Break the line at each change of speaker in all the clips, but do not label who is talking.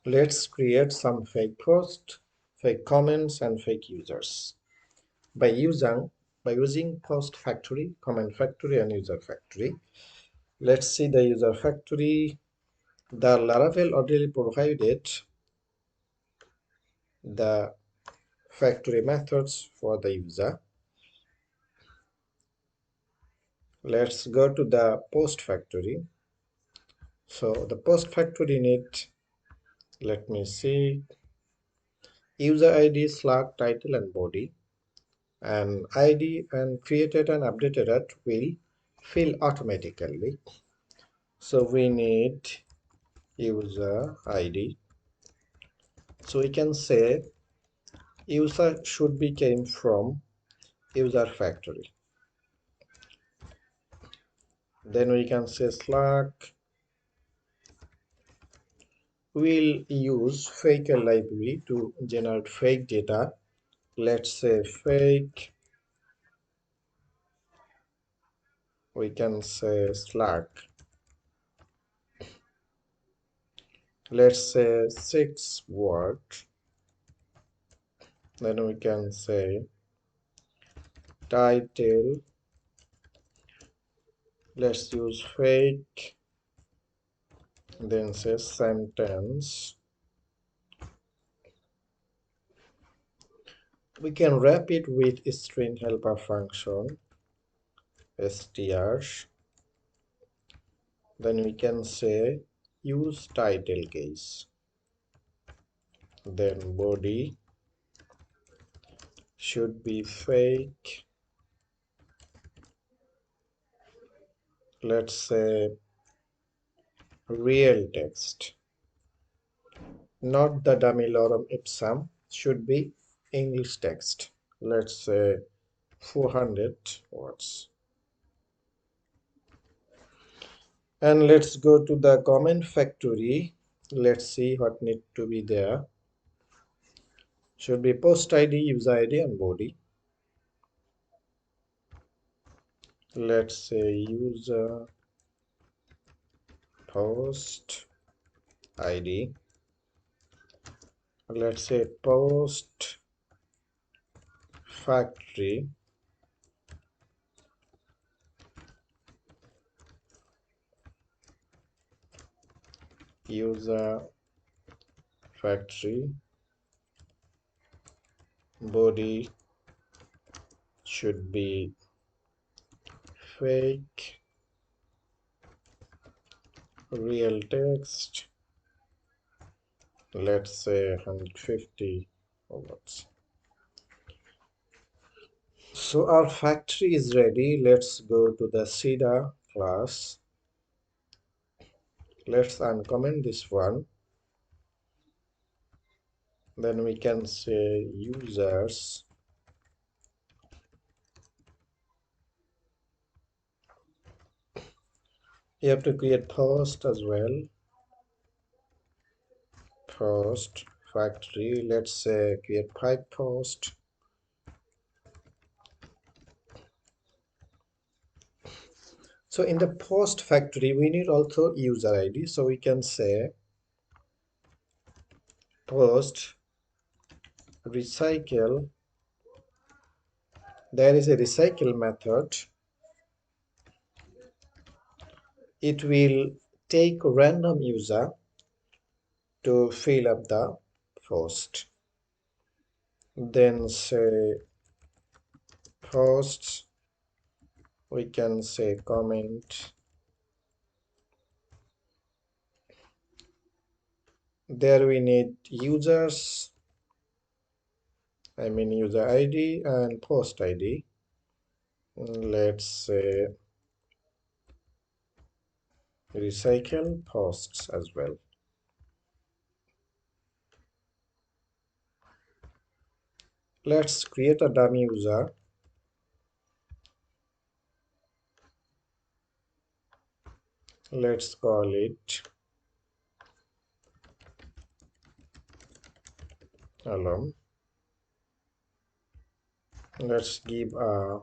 Let's create some fake posts, fake comments, and fake users by using post factory, comment factory, and user factory. Let's see the user factory. The Laravel already provided the factory methods for the user. Let's go to the post factory. So the post factory need, let me see, user ID, Slack, title, and body. And ID and created and updated it will fill automatically. So we need user ID. So we can say user should be came from user factory. Then we can say Slack will use fake library to generate fake data. Let's say fake, we can say Slack. Let's say 6 word. Then we can say title. Let's use fake, then say sentence. We can wrap it with string helper function str. Then we can say use title case. Then body should be fake. Let's say real text, not the dummy lorem ipsum, should be English text. Let's say 400 words. And let's go to the comment factory. Let's see what need to be there. Should be post ID, user ID, and body. Let's say user post ID. Let's say post factory user factory body should be fake real text. Let's say 150 words. So our factory is ready. Let's go to the CEDA class. Let's uncomment this one. Then we can say users. You have to create post as well. Post factory. Let's say create pipe post. So in the post factory, we need also user ID. So we can say post recycle. There is a recycle method. It will take random user to fill up the post. Then say posts, we can say comment. There we need users, I mean user ID and post ID. Let's say recycle posts as well. Let's create a dummy user. Let's call it alum. Let's give a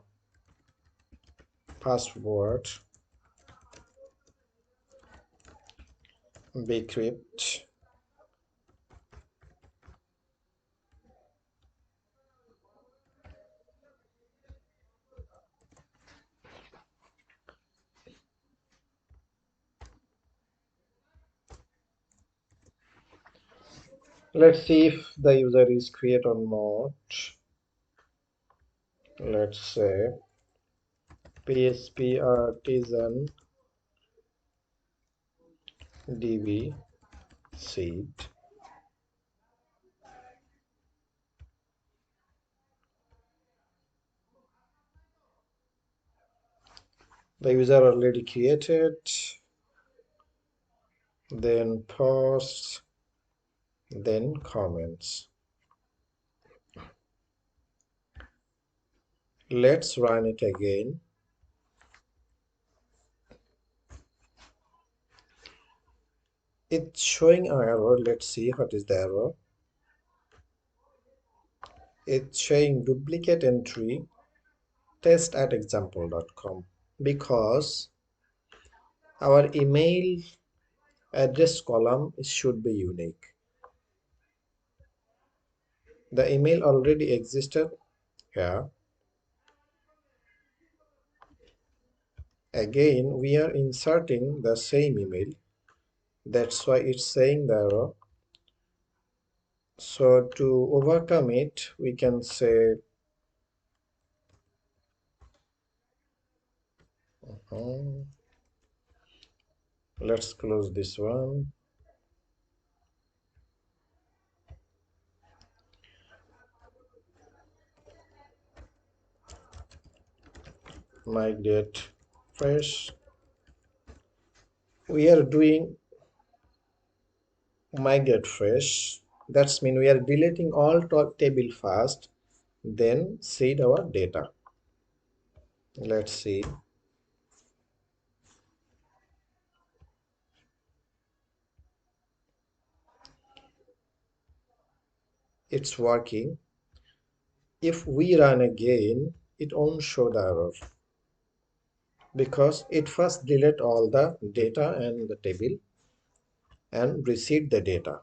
password bcrypt. Let's see if the user is create or not. Let's say PHP artisan db seed. The user already created, then posts, then comments. Let's run it again. It's showing an error. Let's see what is the error. It's showing duplicate entry test@example.com because our email address column should be unique. The email already existed here. Again, we are inserting the same email. That's why it's saying the error. So to overcome it, we can say let's close this one. Migrate fresh. We are doing migrate fresh. That's mean we are deleting all table first, then seed our data. Let's see. It's working. If we run again, it won't show the error because it first delete all the data and the table and reseed the data.